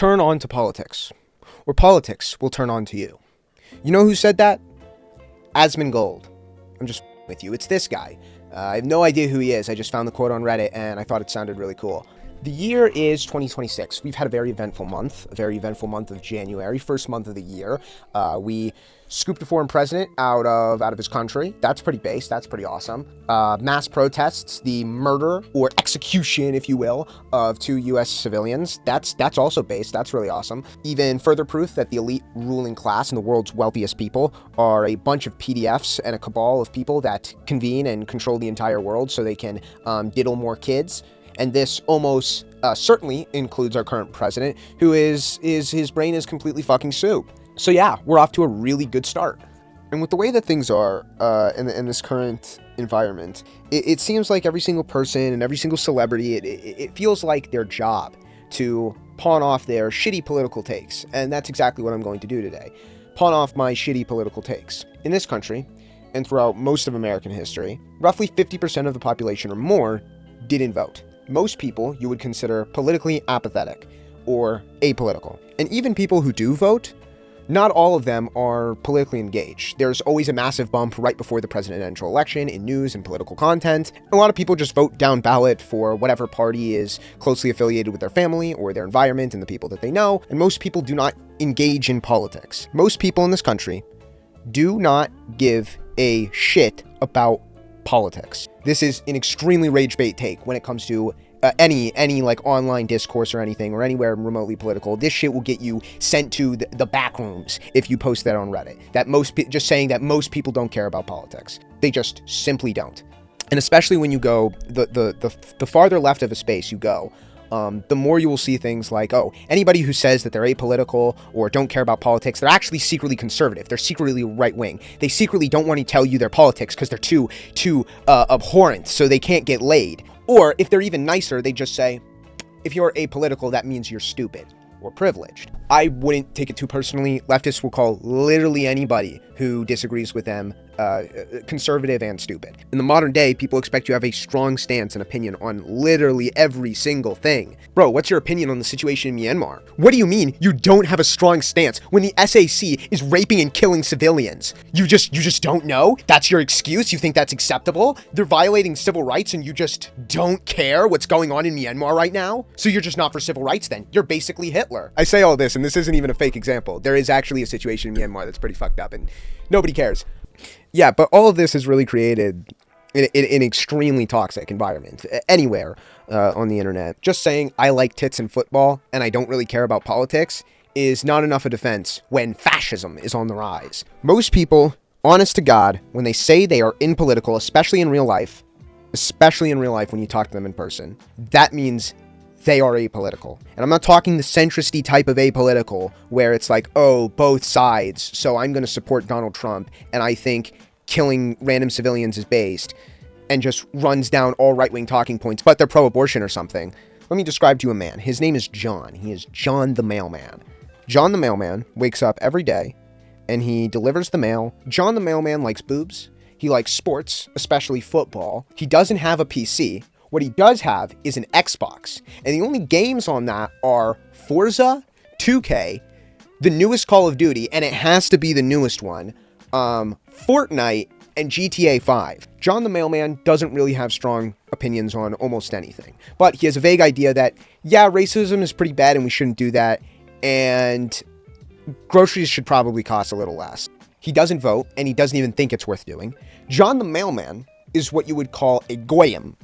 turn on to politics, or politics will turn on to you. You know who said that? Asmongold. I'm just with you. It's this guy. I have no idea who he is. I just found the quote on Reddit and I thought it sounded really cool. The year is 2026. We've had a very eventful month of January, first month of the year. We scooped a foreign president out of his country. That's pretty base. That's pretty awesome. Mass protests, the murder or execution, if you will, of 2 U.S. civilians. That's also base. That's really awesome. Even further proof that the elite ruling class and the world's wealthiest people are a bunch of PDFs and a cabal of people that convene and control the entire world so they can diddle more kids. And this almost certainly includes our current president, who his brain is completely fucking soup. So yeah, we're off to a really good start. And with the way that things are in this current environment, it seems like every single person and every single celebrity, it feels like their job to pawn off their shitty political takes. And that's exactly what I'm going to do today. Pawn off my shitty political takes. In this country, and throughout most of American history, roughly 50% of the population or more didn't vote. Most people you would consider politically apathetic or apolitical. And even people who do vote, not all of them are politically engaged. There's always a massive bump right before the presidential election in news and political content. A lot of people just vote down ballot for whatever party is closely affiliated with their family or their environment and the people that they know. And most people do not engage in politics. Most people in this country do not give a shit about politics. This is an extremely rage bait take when it comes to any like online discourse or anything or anywhere remotely political. This shit will get you sent to the back rooms if you post that on Reddit. Just saying that most people don't care about politics. They just simply don't. And especially when you go the farther left of a space you go, the more you will see things like, oh, anybody who says that they're apolitical or don't care about politics, they're actually secretly conservative. They're secretly right-wing. They secretly don't want to tell you their politics because they're too abhorrent, so they can't get laid. Or if they're even nicer, they just say, if you're apolitical, that means you're stupid or privileged. I wouldn't take it too personally. Leftists will call literally anybody who disagrees with them conservative and stupid. In the modern day, people expect you to have a strong stance and opinion on literally every single thing. Bro, what's your opinion on the situation in Myanmar? What do you mean you don't have a strong stance when the SAC is raping and killing civilians? You just don't know? That's your excuse? You think that's acceptable? They're violating civil rights and you just don't care what's going on in Myanmar right now? So you're just not for civil rights then? You're basically Hitler. I say all this, and this isn't even a fake example. There is actually a situation in Myanmar that's pretty fucked up and nobody cares. Yeah, but all of this is really created in an extremely toxic environment anywhere on the internet. Just saying I like tits and football and I don't really care about politics is not enough a defense when fascism is on the rise. Most people, honest to God, when they say they are apolitical, especially in real life when you talk to them in person, that means they are apolitical. And I'm not talking the centristy type of apolitical where it's like, oh, both sides, so I'm going to support Donald Trump and I think killing random civilians is based and just runs down all right-wing talking points, but they're pro-abortion or something. Let me describe to you a man. His name is John. He is John the Mailman. John the Mailman wakes up every day and he delivers the mail. John the Mailman likes boobs. He likes sports, especially football. He doesn't have a PC. What he does have is an Xbox, and the only games on that are Forza, 2K, the newest Call of Duty, and it has to be the newest one, Fortnite, and GTA 5. John the Mailman doesn't really have strong opinions on almost anything, but he has a vague idea that, yeah, racism is pretty bad and we shouldn't do that, and groceries should probably cost a little less. He doesn't vote, and he doesn't even think it's worth doing. John the Mailman is what you would call a goyim.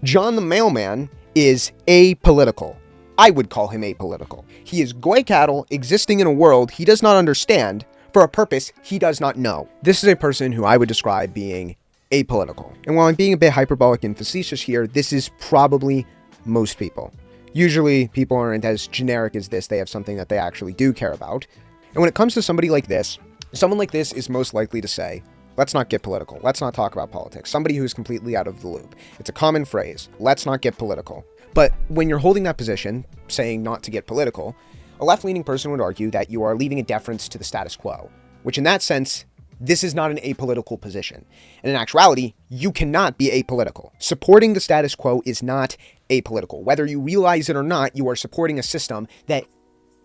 John the Mailman is apolitical. I would call him apolitical. He is goy cattle existing in a world he does not understand for a purpose he does not know. This is a person who I would describe being apolitical. And while I'm being a bit hyperbolic and facetious here, this is probably most people. Usually people aren't as generic as this. They have something that they actually do care about. And when it comes to somebody like this, someone like this is most likely to say, let's not get political. Let's not talk about politics. Somebody who's completely out of the loop. It's a common phrase. Let's not get political. But when you're holding that position, saying not to get political, a left-leaning person would argue that you are leaving a deference to the status quo, which in that sense, this is not an apolitical position. And in actuality, you cannot be apolitical. Supporting the status quo is not apolitical. Whether you realize it or not, you are supporting a system that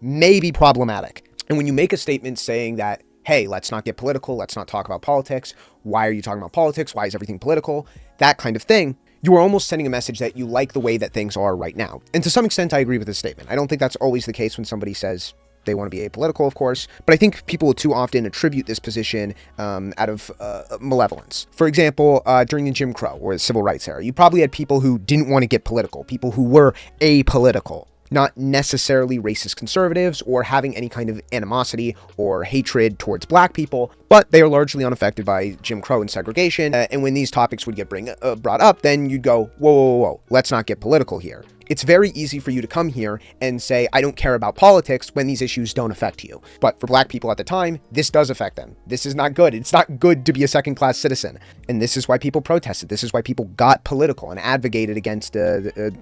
may be problematic. And when you make a statement saying that, hey, let's not get political, let's not talk about politics, why are you talking about politics, why is everything political, that kind of thing, you are almost sending a message that you like the way that things are right now. And to some extent, I agree with this statement. I don't think that's always the case when somebody says they want to be apolitical, of course, but I think people will too often attribute this position out of malevolence. For example, during the Jim Crow or the Civil Rights era, you probably had people who didn't want to get political, people who were apolitical, not necessarily racist conservatives or having any kind of animosity or hatred towards black people, but they are largely unaffected by Jim Crow and segregation. And when these topics would get brought up, then you'd go, whoa, let's not get political here. It's very easy for you to come here and say, I don't care about politics when these issues don't affect you. But for black people at the time, this does affect them. This is not good. It's not good to be a second-class citizen. And this is why people protested. This is why people got political and advocated against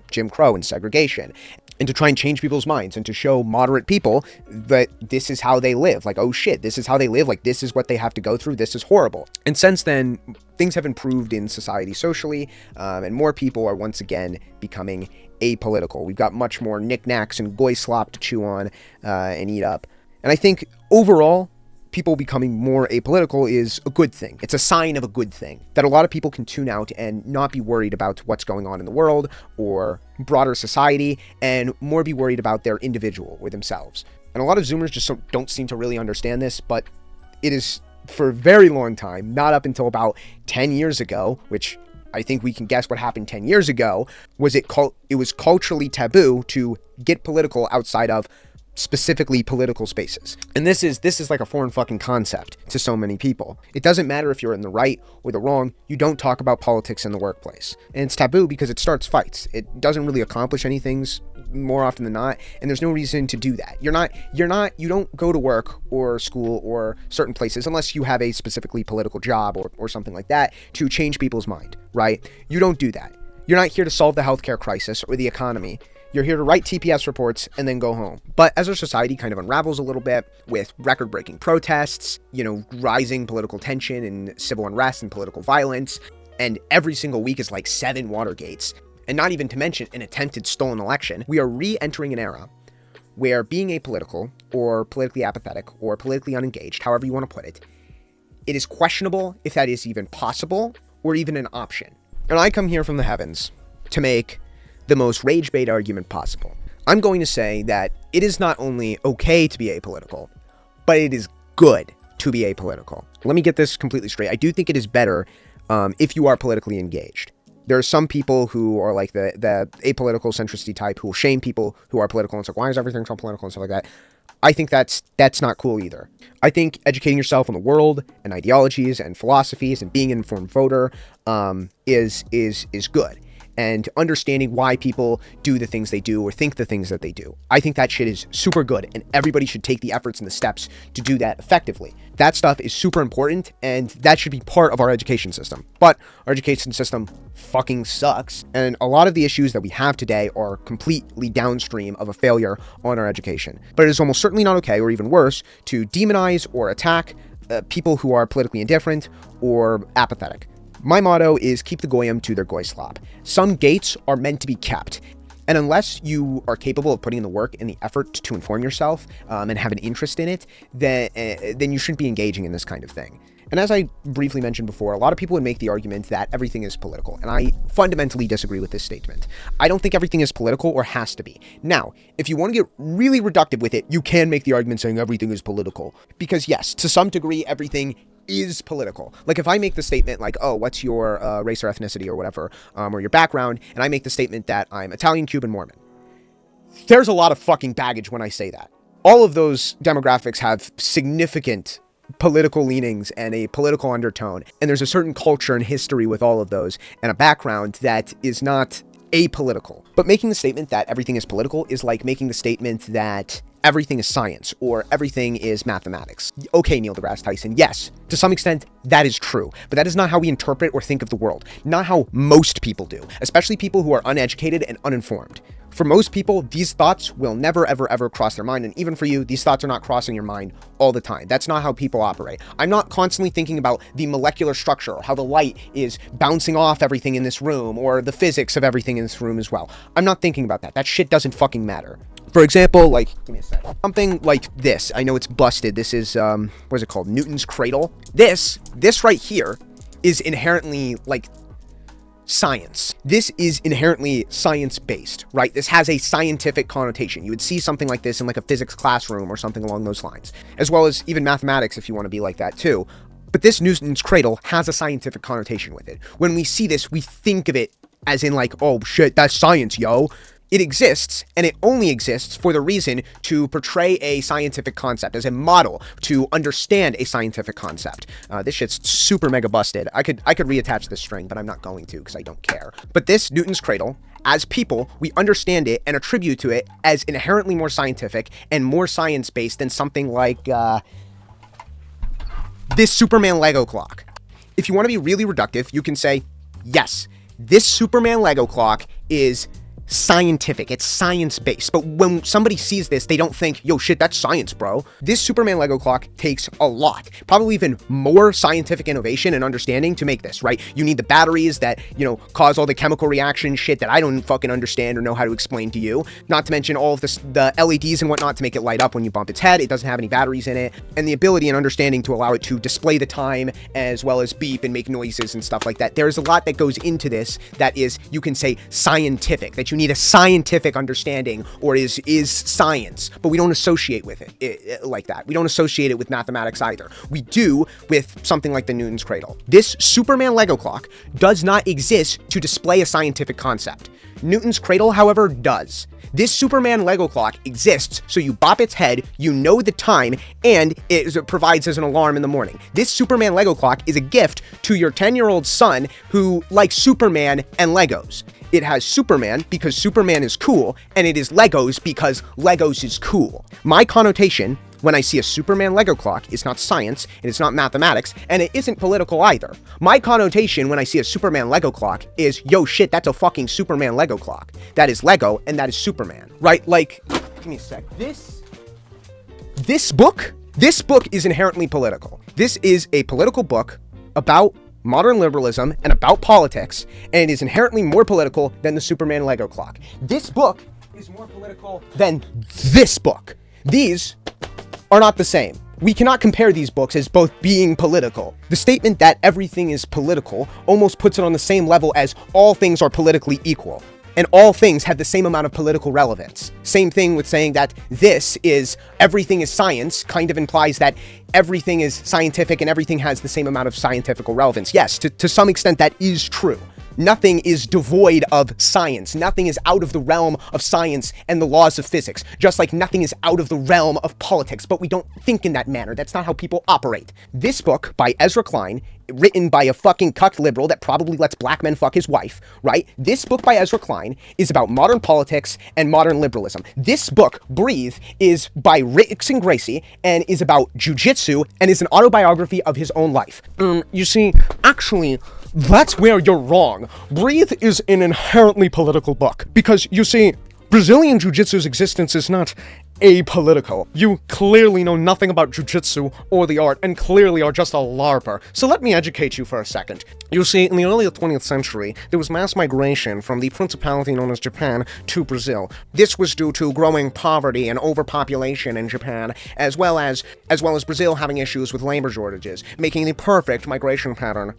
Jim Crow and segregation. And to try and change people's minds and to show moderate people that this is how they live. Like, oh shit, this is how they live. Like, this is what they have to go through. This is horrible. And since then, things have improved in society socially, and more people are once again becoming apolitical. We've got much more knickknacks and goy slop to chew on and eat up. And I think overall, people becoming more apolitical is a good thing. It's a sign of a good thing that a lot of people can tune out and not be worried about what's going on in the world or broader society and more be worried about their individual or themselves. And a lot of Zoomers just don't seem to really understand this, but it is for a very long time, not up until about 10 years ago, which I think we can guess what happened 10 years ago, it was culturally taboo to get political outside of specifically political spaces. And this is like a foreign fucking concept to so many people. It doesn't matter if you're in the right or the wrong, you don't talk about politics in the workplace. And it's taboo because it starts fights. It doesn't really accomplish anything more often than not, and there's no reason to do that. You don't go to work or school or certain places unless you have a specifically political job or something like that to change people's mind, right? You don't do that. You're not here to solve the healthcare crisis or the economy. You're here to write TPS reports and then go home. But as our society kind of unravels a little bit with record-breaking protests, rising political tension and civil unrest and political violence, and every single week is like 7 Watergates, and not even to mention an attempted stolen election, we are re-entering an era where being apolitical or politically apathetic or politically unengaged, however you want to put it, it is questionable if that is even possible or even an option. And I come here from the heavens to make the most rage bait argument possible. I'm going to say that it is not only okay to be apolitical, but it is good to be apolitical. Let me get this completely straight. I do think it is better if you are politically engaged. There are some people who are like the apolitical centricity type who will shame people who are political and say, why is everything so political and stuff like that? I think that's not cool either. I think educating yourself on the world and ideologies and philosophies and being an informed voter is good. And understanding why people do the things they do or think the things that they do. I think that shit is super good, and everybody should take the efforts and the steps to do that effectively. That stuff is super important, and that should be part of our education system. But our education system fucking sucks, and a lot of the issues that we have today are completely downstream of a failure on our education. But it is almost certainly not okay, or even worse, to demonize or attack people who are politically indifferent or apathetic. My motto is keep the goyim to their goy slop. Some gates are meant to be kept. And unless you are capable of putting in the work and the effort to inform yourself and have an interest in it, then you shouldn't be engaging in this kind of thing. And as I briefly mentioned before, a lot of people would make the argument that everything is political. And I fundamentally disagree with this statement. I don't think everything is political or has to be. Now, if you want to get really reductive with it, you can make the argument saying everything is political. Because yes, to some degree, everything is political. Like if I make the statement like, oh, what's your race or ethnicity or whatever, or your background, and I make the statement that I'm Italian, Cuban, Mormon, there's a lot of fucking baggage when I say that. All of those demographics have significant political leanings and a political undertone, and there's a certain culture and history with all of those and a background that is not apolitical. But making the statement that everything is political is like making the statement that everything is science or everything is mathematics. Okay, Neil deGrasse Tyson, yes, to some extent, that is true, but that is not how we interpret or think of the world. Not how most people do, especially people who are uneducated and uninformed. For most people, these thoughts will never, ever, ever cross their mind. And even for you, these thoughts are not crossing your mind all the time. That's not how people operate. I'm not constantly thinking about the molecular structure or how the light is bouncing off everything in this room or the physics of everything in this room as well. I'm not thinking about that. That shit doesn't fucking matter. For example, like, give me a sec. Something like this. I know it's busted. This is, what is it called? Newton's cradle. This right here is inherently, like, science. This is inherently science-based, right? This has a scientific connotation. You would see something like this in, like, a physics classroom or something along those lines, as well as even mathematics if you want to be like that too. But this Newton's cradle has a scientific connotation with it. When we see this, we think of it as in, like, oh shit, that's science, yo. It exists, and it only exists for the reason to portray a scientific concept, as a model to understand a scientific concept. This shit's super mega busted. I could reattach this string, but I'm not going to because I don't care. But this Newton's cradle, as people, we understand it and attribute to it as inherently more scientific and more science-based than something like this Superman Lego clock. If you want to be really reductive, you can say, yes, this Superman Lego clock is scientific, it's science-based. But when somebody sees this, they don't think, yo shit, that's science, bro. This Superman Lego clock takes a lot, probably even more scientific innovation and understanding to make this, right? You need the batteries that, you know, cause all the chemical reaction shit that I don't fucking understand or know how to explain to you. Not to mention all of this, the LEDs and whatnot to make it light up when you bump its head. It doesn't have any batteries in it, and the ability and understanding to allow it to display the time as well as beep and make noises and stuff like that. There's a lot that goes into this that is, you can say, scientific, that you need a scientific understanding or is science, but we don't associate with it like that. We don't associate it with mathematics either. We do with something like the Newton's cradle. This Superman Lego clock does not exist to display a scientific concept. Newton's cradle, however, does. This Superman Lego clock exists so you bop its head, you know the time, and it provides as an alarm in the morning. This Superman Lego clock is a gift to your 10-year-old son who likes Superman and Legos. It has Superman because Superman is cool, and it is Legos because Legos is cool. My connotation when I see a Superman Lego clock is not science, and it's not mathematics, and it isn't political either. My connotation when I see a Superman Lego clock is, yo shit, that's a fucking Superman Lego clock. That is Lego, and that is Superman. Right? Like, give me a sec. This book is inherently political. This is a political book about modern liberalism and about politics, and it is inherently more political than the Superman Lego clock. This book is more political than this book. These are not the same. We cannot compare these books as both being political. The statement that everything is political almost puts it on the same level as all things are politically equal, and all things have the same amount of political relevance. Same thing with saying that everything is science, kind of implies that everything is scientific and everything has the same amount of scientific relevance. Yes, to some extent that is true. Nothing is devoid of science. Nothing is out of the realm of science and the laws of physics, just like nothing is out of the realm of politics, but we don't think in that manner. That's not how people operate. This book by Ezra Klein, written by a fucking cucked liberal that probably lets black men fuck his wife, right? This book by Ezra Klein is about modern politics and modern liberalism. This book, Breathe, is by Rickson Gracie and is about jujitsu and is an autobiography of his own life. You see, actually, that's where you're wrong. Breathe is an inherently political book because, you see, Brazilian Jiu-Jitsu's existence is not apolitical. You clearly know nothing about jiu-jitsu or the art and clearly are just a LARPer. So let me educate you for a second. You see, in the early 20th century, there was mass migration from the principality known as Japan to Brazil. This was due to growing poverty and overpopulation in Japan, as well as Brazil having issues with labor shortages, making the perfect migration pattern.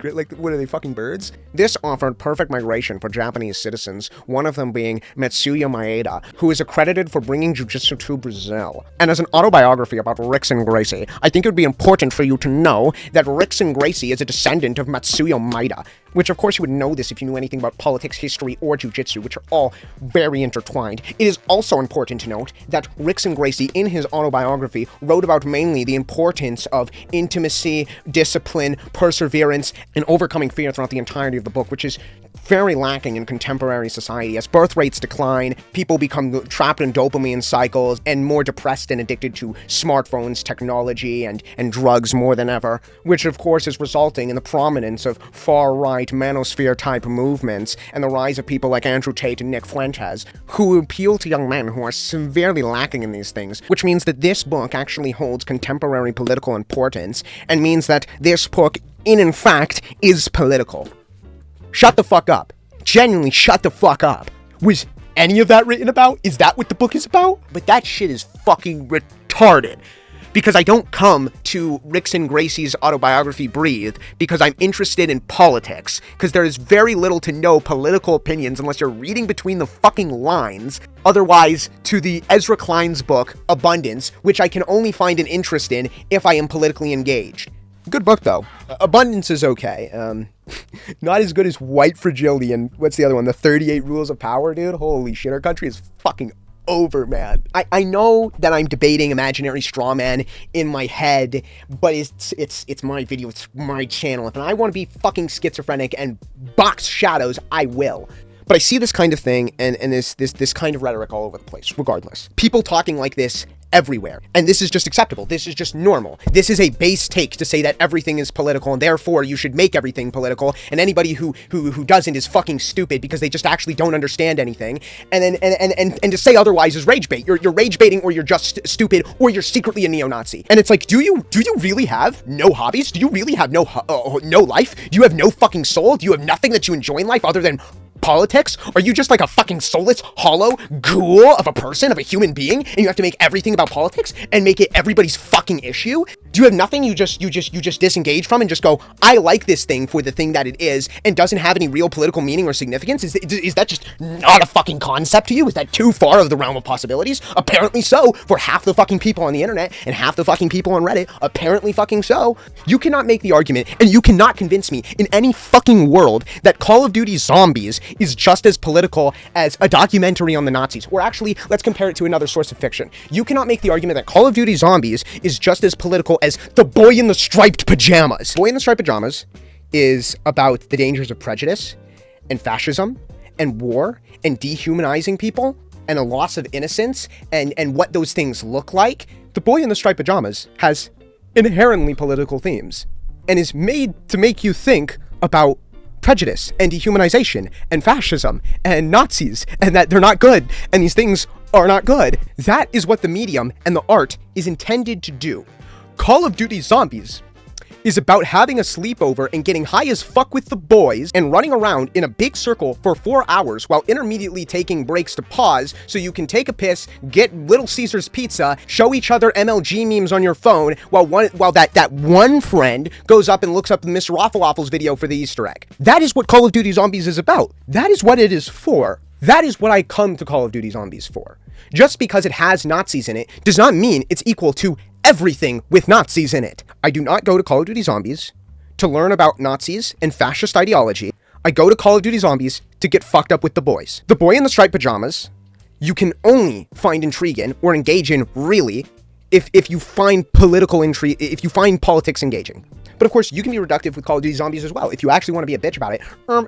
Like, what are they, fucking birds? This offered perfect migration for Japanese citizens, one of them being Matsuya Maeda, who is accredited for bringing jiu-jitsu to Brazil. And as an autobiography about Rickson Gracie, I think it would be important for you to know that Rickson Gracie is a descendant of Matsuya Maeda, which of course you would know this if you knew anything about politics, history, or jiu-jitsu, which are all very intertwined. It is also important to note that Rickson Gracie, in his autobiography, wrote about mainly the importance of intimacy, discipline, perseverance, and overcoming fear throughout the entirety of the book, which is very lacking in contemporary society. As birth rates decline, people become trapped in dopamine cycles and more depressed and addicted to smartphones, technology, and drugs more than ever, which of course is resulting in the prominence of far-right manosphere-type movements and the rise of people like Andrew Tate and Nick Fuentes, who appeal to young men who are severely lacking in these things, which means that this book actually holds contemporary political importance and means that this book, in fact, is political. Shut the fuck up. Genuinely shut the fuck up. Was any of that written about? Is that what the book is about? But that shit is fucking retarded. Because I don't come to Rickson Gracie's autobiography, Breathe, because I'm interested in politics. Because there is very little to no political opinions unless you're reading between the fucking lines. Otherwise, to the Ezra Klein's book, Abundance, which I can only find an interest in if I am politically engaged. Good book, though. Abundance is okay. Not as good as White Fragility and what's the other one? The 38 Rules of Power, dude? Holy shit, our country is fucking over, man. I know that I'm debating imaginary straw man in my head, but it's my video, it's my channel. If I want to be fucking schizophrenic and box shadows, I will. But I see this kind of thing and this kind of rhetoric all over the place, regardless. People talking like this everywhere. And this is just acceptable. This is just normal. This is a base take to say that everything is political and therefore you should make everything political, and anybody who doesn't is fucking stupid because they just actually don't understand anything. And to say otherwise is rage bait. You're rage baiting, or you're just stupid, or you're secretly a neo-Nazi. And it's like, do you really have no hobbies? Do you really have no life? Do you have no fucking soul? Do you have nothing that you enjoy in life other than politics? Are you just like a fucking soulless, hollow ghoul of a person, of a human being, and you have to make everything about politics and make it everybody's fucking issue? Do you have nothing you just disengage from and just go, I like this thing for the thing that it is and doesn't have any real political meaning or significance? Is that just not a fucking concept to you? Is that too far of the realm of possibilities? Apparently so, for half the fucking people on the internet and half the fucking people on Reddit. Apparently fucking so. You cannot make the argument, and you cannot convince me in any fucking world that Call of Duty Zombies is just as political as a documentary on the Nazis. Or actually, let's compare it to another source of fiction. You cannot make the argument that Call of Duty Zombies is just as political as The Boy in the Striped Pajamas. Boy in the Striped Pajamas is about the dangers of prejudice and fascism and war and dehumanizing people and a loss of innocence and what those things look like. The Boy in the Striped Pajamas has inherently political themes and is made to make you think about prejudice and dehumanization and fascism and Nazis and that they're not good and these things are not good. That is what the medium and the art is intended to do. Call of Duty Zombies is about having a sleepover and getting high as fuck with the boys and running around in a big circle for 4 hours while intermittently taking breaks to pause so you can take a piss, get Little Caesar's pizza, show each other MLG memes on your phone while that one friend goes up and looks up Mr. Waffle's video for the Easter egg. That is what Call of Duty Zombies is about. That is what it is for. That is what I come to Call of Duty Zombies for. Just because it has Nazis in it does not mean it's equal to everything with Nazis in it. I do not go to Call of Duty Zombies to learn about Nazis and fascist ideology. I go to Call of Duty Zombies to get fucked up with the boys. The Boy in the Striped Pajamas, you can only find intrigue in or engage in, really, if you find political intrigue, if you find politics engaging. But of course, you can be reductive with Call of Duty Zombies as well, if you actually want to be a bitch about it.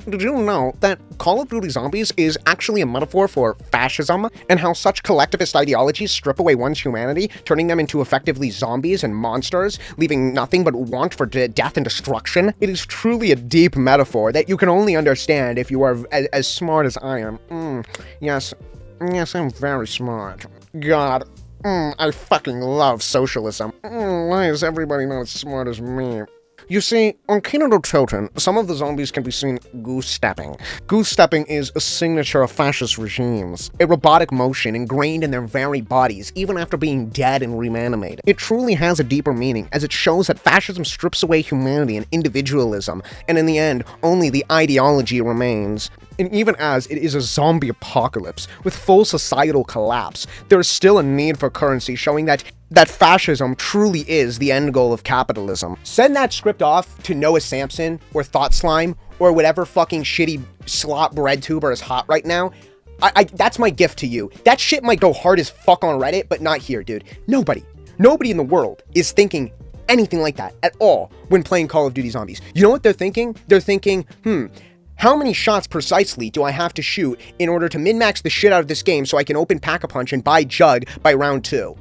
Did you know that Call of Duty Zombies is actually a metaphor for fascism, and how such collectivist ideologies strip away one's humanity, turning them into effectively zombies and monsters, leaving nothing but want for death and destruction? It is truly a deep metaphor that you can only understand if you are as smart as I am. Yes, I'm very smart. God. I fucking love socialism. Why is everybody not as smart as me? You see, on Kingdom Tilton, some of the zombies can be seen goose-stepping. Goose-stepping is a signature of fascist regimes, a robotic motion ingrained in their very bodies, even after being dead and reanimated. It truly has a deeper meaning, as it shows that fascism strips away humanity and individualism, and in the end, only the ideology remains. And even as it is a zombie apocalypse, with full societal collapse, there is still a need for currency, showing that fascism truly is the end goal of capitalism. Send that script off to Noah Samson, or Thought Slime, or whatever fucking shitty slot bread tuber is hot right now. That's my gift to you. That shit might go hard as fuck on Reddit, but not here, dude. Nobody in the world is thinking anything like that at all when playing Call of Duty Zombies. You know what they're thinking? They're thinking, How many shots precisely do I have to shoot in order to min-max the shit out of this game so I can open Pack-a-Punch and buy Jug by round 2?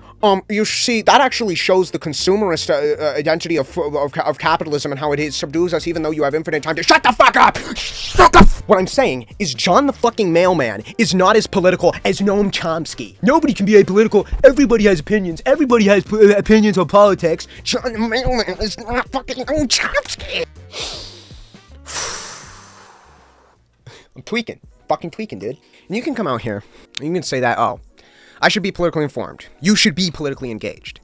You see, that actually shows the consumerist identity of capitalism and how it subdues us even though you have infinite time to shut the fuck up! Shut the What I'm saying is John the fucking Mailman is not as political as Noam Chomsky. Nobody can be apolitical. Everybody has opinions. Everybody has opinions on politics. John the Mailman is not fucking Noam Chomsky. I'm tweaking. Fucking tweaking, dude. And you can come out here and you can say that, oh, I should be politically informed. You should be politically engaged.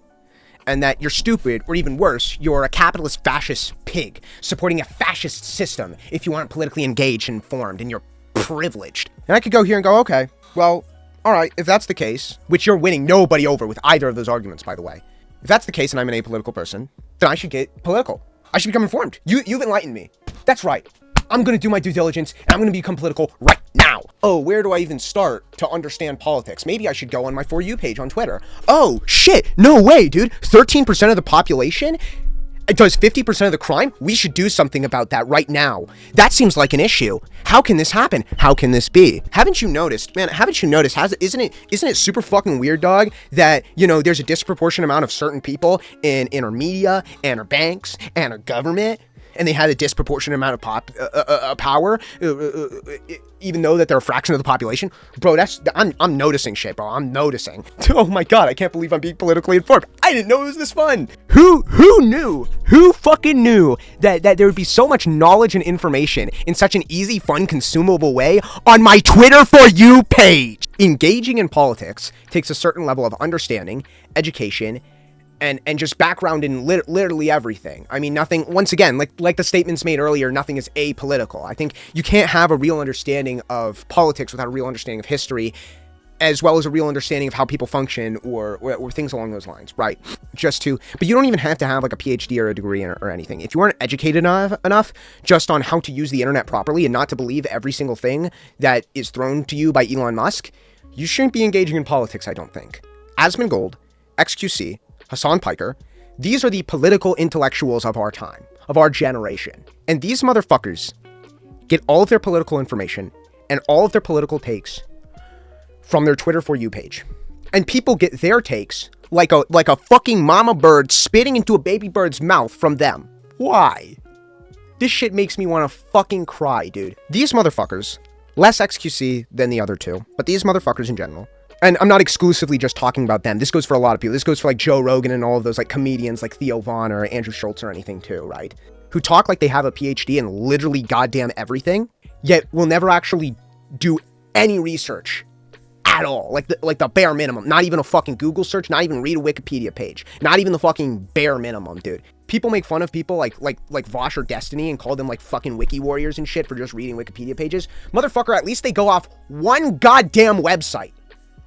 And that you're stupid, or even worse, you're a capitalist fascist pig supporting a fascist system if you aren't politically engaged and informed, and you're privileged. And I could go here and go, okay, well, all right, if that's the case, which you're winning nobody over with either of those arguments, by the way. If that's the case and I'm an apolitical person, then I should get political. I should become informed. You've enlightened me. That's right. I'm going to do my due diligence, and I'm going to become political right now. Oh, where do I even start to understand politics? Maybe I should go on my For You page on Twitter. Oh, shit. No way, dude. 13% of the population does 50% of the crime? We should do something about that right now. That seems like an issue. How can this happen? How can this be? Haven't you noticed, man, isn't it super fucking weird, dog, that, you know, there's a disproportionate amount of certain people in our media and our banks and our government, and they had a disproportionate amount of power, even though that they're a fraction of the population. Bro, I'm noticing shit, bro. I'm noticing. Oh my god, I can't believe I'm being politically informed. I didn't know it was this fun. Who knew? Who fucking knew that there would be so much knowledge and information in such an easy, fun, consumable way on my Twitter For You page? Engaging in politics takes a certain level of understanding, education, and just background in literally everything. I mean, nothing, once again, like the statements made earlier, nothing is apolitical. I think you can't have a real understanding of politics without a real understanding of history, as well as a real understanding of how people function or things along those lines, right? But you don't even have to have like a PhD or a degree or anything. If you aren't educated enough just on how to use the internet properly and not to believe every single thing that is thrown to you by Elon Musk, you shouldn't be engaging in politics, I don't think. Asmongold, XQC, Hassan Piker, these are the political intellectuals of our time, of our generation. And these motherfuckers get all of their political information and all of their political takes from their Twitter For You page. And people get their takes like a fucking mama bird spitting into a baby bird's mouth from them. Why? This shit makes me want to fucking cry, dude. These motherfuckers, less XQC than the other two, but these motherfuckers in general, and I'm not exclusively just talking about them. This goes for a lot of people. This goes for like Joe Rogan and all of those like comedians like Theo Von or Andrew Schultz or anything too, right? Who talk like they have a PhD in literally goddamn everything, yet will never actually do any research at all. Like the bare minimum. Not even a fucking Google search, not even read a Wikipedia page. Not even the fucking bare minimum, dude. People make fun of people like Vosh or Destiny and call them like fucking wiki warriors and shit for just reading Wikipedia pages. Motherfucker, at least they go off one goddamn website.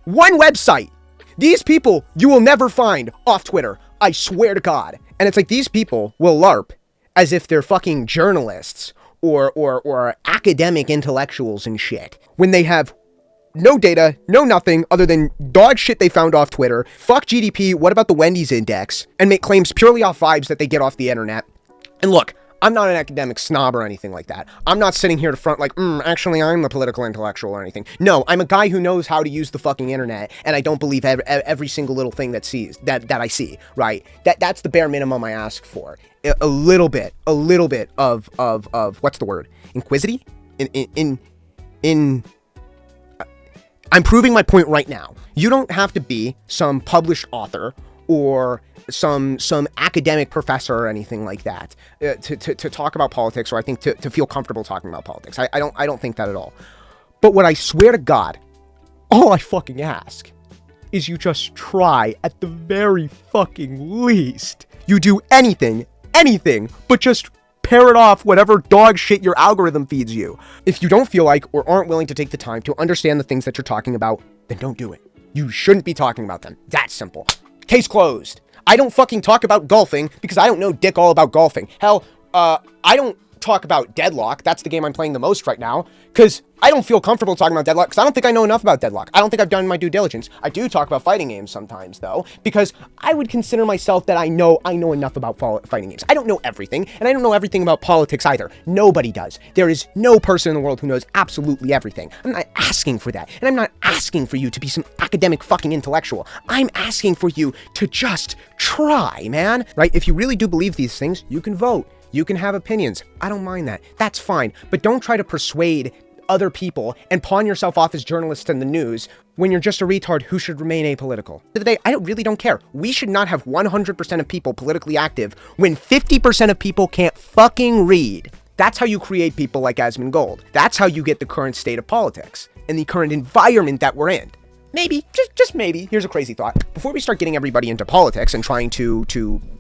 One website. These people you will never find off Twitter. I swear to God. And it's like these people will LARP as if they're fucking journalists or academic intellectuals and shit when they have no data, no nothing other than dog shit they found off Twitter. Fuck GDP. What about the Wendy's index? And make claims purely off vibes that they get off the internet. And look, I'm not an academic snob or anything like that. I'm not sitting here to front like, actually I'm the political intellectual or anything. No, I'm a guy who knows how to use the fucking internet, and I don't believe every single little thing that I see, right? That's the bare minimum I ask for. A little bit of what's the word? Inquisity? I'm proving my point right now. You don't have to be some published author or some academic professor or anything like that to talk about politics, or I think to feel comfortable talking about politics. I don't think that at all. But what I swear to God, all I fucking ask is you just try at the very fucking least. You do anything, but just parrot off whatever dog shit your algorithm feeds you. If you don't feel like or aren't willing to take the time to understand the things that you're talking about, then don't do it. You shouldn't be talking about them. That's simple. Case closed. I don't fucking talk about golfing because I don't know dick all about golfing. Hell, I don't talk about Deadlock. That's the game I'm playing the most right now, because I don't feel comfortable talking about Deadlock, because I don't think I know enough about Deadlock. I don't think I've done my due diligence. I do talk about fighting games sometimes, though, because I would consider myself that I know enough about fighting games. I don't know everything, and I don't know everything about politics either. Nobody does. There is no person in the world who knows absolutely everything. I'm not asking for that, and I'm not asking for you to be some academic fucking intellectual. I'm asking for you to just try, man. Right? If you really do believe these things, you can vote. You can have opinions. I don't mind that. That's fine. But don't try to persuade other people and pawn yourself off as journalists in the news when you're just a retard who should remain apolitical. At the end of the day, I really don't care. We should not have 100% of people politically active when 50% of people can't fucking read. That's how you create people like Ezra Gold. That's how you get the current state of politics and the current environment that we're in. Maybe, just maybe, here's a crazy thought. Before we start getting everybody into politics and trying to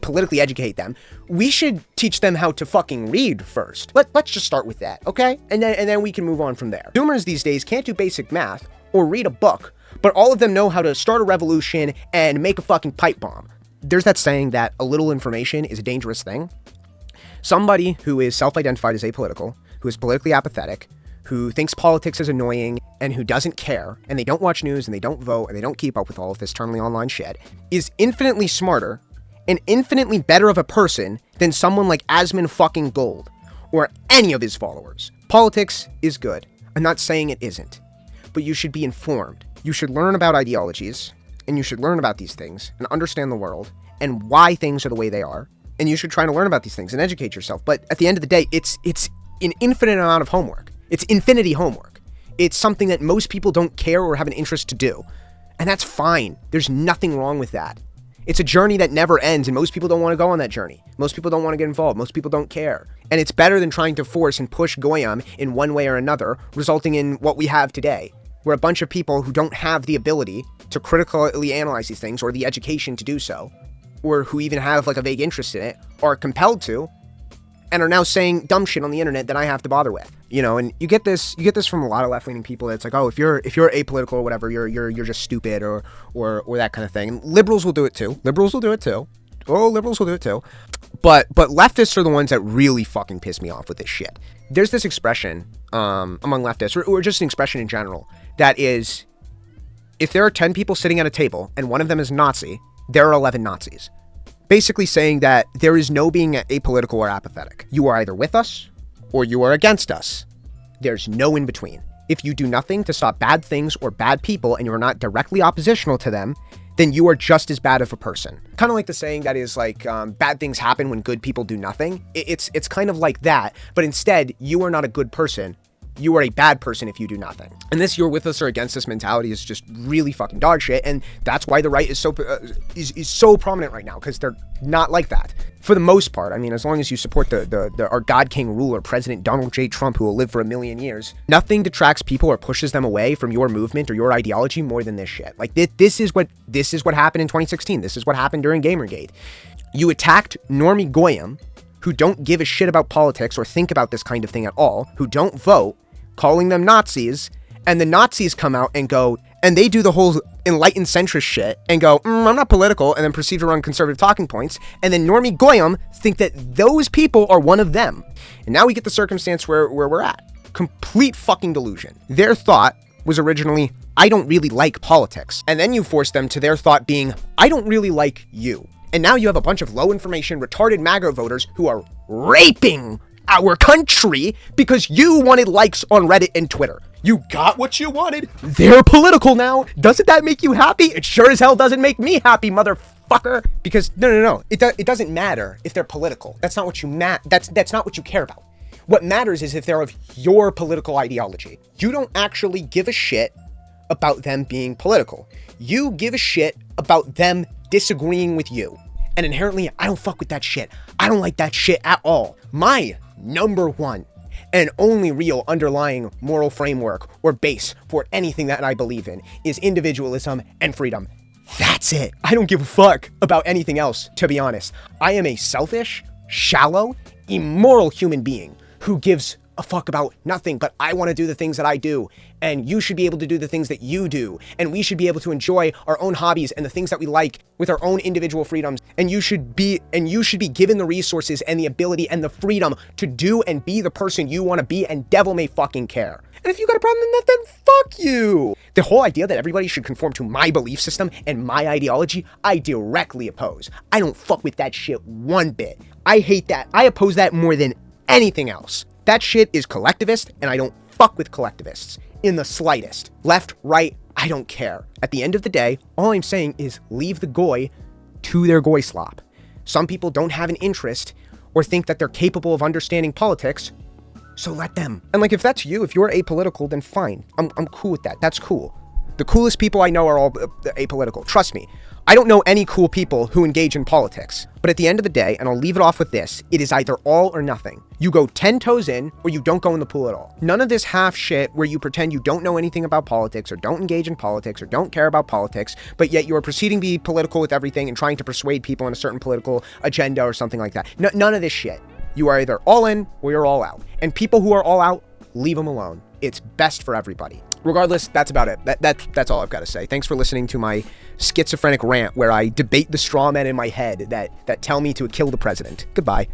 politically educate them, we should teach them how to fucking read first. Let's just start with that, okay? And then we can move on from there. Zoomers these days can't do basic math or read a book, but all of them know how to start a revolution and make a fucking pipe bomb. There's that saying that a little information is a dangerous thing. Somebody who is self-identified as apolitical, who is politically apathetic, who thinks politics is annoying and who doesn't care, and they don't watch news and they don't vote and they don't keep up with all of this terminally online shit, is infinitely smarter and infinitely better of a person than someone like Ezra fucking Gold or any of his followers. Politics is good. I'm not saying it isn't, but you should be informed. You should learn about ideologies, and you should learn about these things and understand the world and why things are the way they are, and you should try to learn about these things and educate yourself. But at the end of the day, it's an infinite amount of homework. It's infinity homework. It's something that most people don't care or have an interest to do. And that's fine. There's nothing wrong with that. It's a journey that never ends, and most people don't want to go on that journey. Most people don't want to get involved. Most people don't care. And it's better than trying to force and push Goyim in one way or another, resulting in what we have today, where a bunch of people who don't have the ability to critically analyze these things or the education to do so, or who even have like a vague interest in it, are compelled to, and are now saying dumb shit on the internet that I have to bother with. You know, and you get this from a lot of left-leaning people that's like, oh, if you're apolitical or whatever, you're just stupid or that kind of thing. And liberals will do it too. Oh, liberals will do it too. But leftists are the ones that really fucking piss me off with this shit. There's this expression among leftists, or just an expression in general, that is, if there are 10 people sitting at a table and one of them is Nazi, there are 11 Nazis. Basically saying that there is no being apolitical or apathetic. You are either with us or you are against us. There's no in between. If you do nothing to stop bad things or bad people and you're not directly oppositional to them, then you are just as bad of a person. Kind of like the saying that is like, bad things happen when good people do nothing. It's kind of like that, but instead, you are not a good person. You are a bad person if you do nothing. And this you're with us or against us mentality is just really fucking dog shit. And that's why the right is so prominent right now, because they're not like that. For the most part, I mean, as long as you support our God King ruler, President Donald J. Trump, who will live for 1,000,000 years, nothing detracts people or pushes them away from your movement or your ideology more than this shit. Like this is what happened in 2016. This is what happened during Gamergate. You attacked Normie Goyim, who don't give a shit about politics or think about this kind of thing at all, who don't vote, calling them Nazis, and the Nazis come out and go, and they do the whole enlightened centrist shit and go, I'm not political, and then proceed to run conservative talking points, and then Normie Goyim think that those people are one of them. And now we get the circumstance where we're at. Complete fucking delusion. Their thought was originally, I don't really like politics. And then you force them to their thought being, I don't really like you. And now you have a bunch of low information, retarded MAGA voters who are raping our country because you wanted likes on Reddit and Twitter. You got what you wanted. They're political now. Doesn't that make you happy? It sure as hell doesn't make me happy, motherfucker. Because no. It doesn't matter if they're political. That's not what you that's not what you care about. What matters is if they're of your political ideology. You don't actually give a shit about them being political. You give a shit about them disagreeing with you. And inherently, I don't fuck with that shit. I don't like that shit at all. My number one and only real underlying moral framework or base for anything that I believe in is individualism and freedom. That's it. I don't give a fuck about anything else, to be honest. I am a selfish, shallow, immoral human being who gives a fuck about nothing, but I want to do the things that I do, and you should be able to do the things that you do, and we should be able to enjoy our own hobbies and the things that we like with our own individual freedoms, and you should be given the resources and the ability and the freedom to do and be the person you want to be, and devil may fucking care. And if you got a problem in that, then fuck you. The whole idea that everybody should conform to my belief system and my ideology, I directly oppose. I don't fuck with that shit one bit. I hate that. I oppose that more than anything else. That shit is collectivist, and I don't fuck with collectivists in the slightest. Left, right, I don't care. At the end of the day, all I'm saying is leave the goy to their goy slop. Some people don't have an interest or think that they're capable of understanding politics, so let them. And like, if that's you, if you're apolitical, then fine. I'm cool with that. That's cool. The coolest people I know are all apolitical. Trust me. I don't know any cool people who engage in politics. But at the end of the day, and I'll leave it off with this, it is either all or nothing. You go 10 toes in, or you don't go in the pool at all. None of this half shit where you pretend you don't know anything about politics, or don't engage in politics, or don't care about politics, but yet you are proceeding to be political with everything and trying to persuade people on a certain political agenda or something like that. None of this shit. You are either all in or you're all out. And people who are all out, leave them alone. It's best for everybody. Regardless, that's about it. That's all I've got to say. Thanks for listening to my schizophrenic rant where I debate the straw men in my head that tell me to kill the president. Goodbye.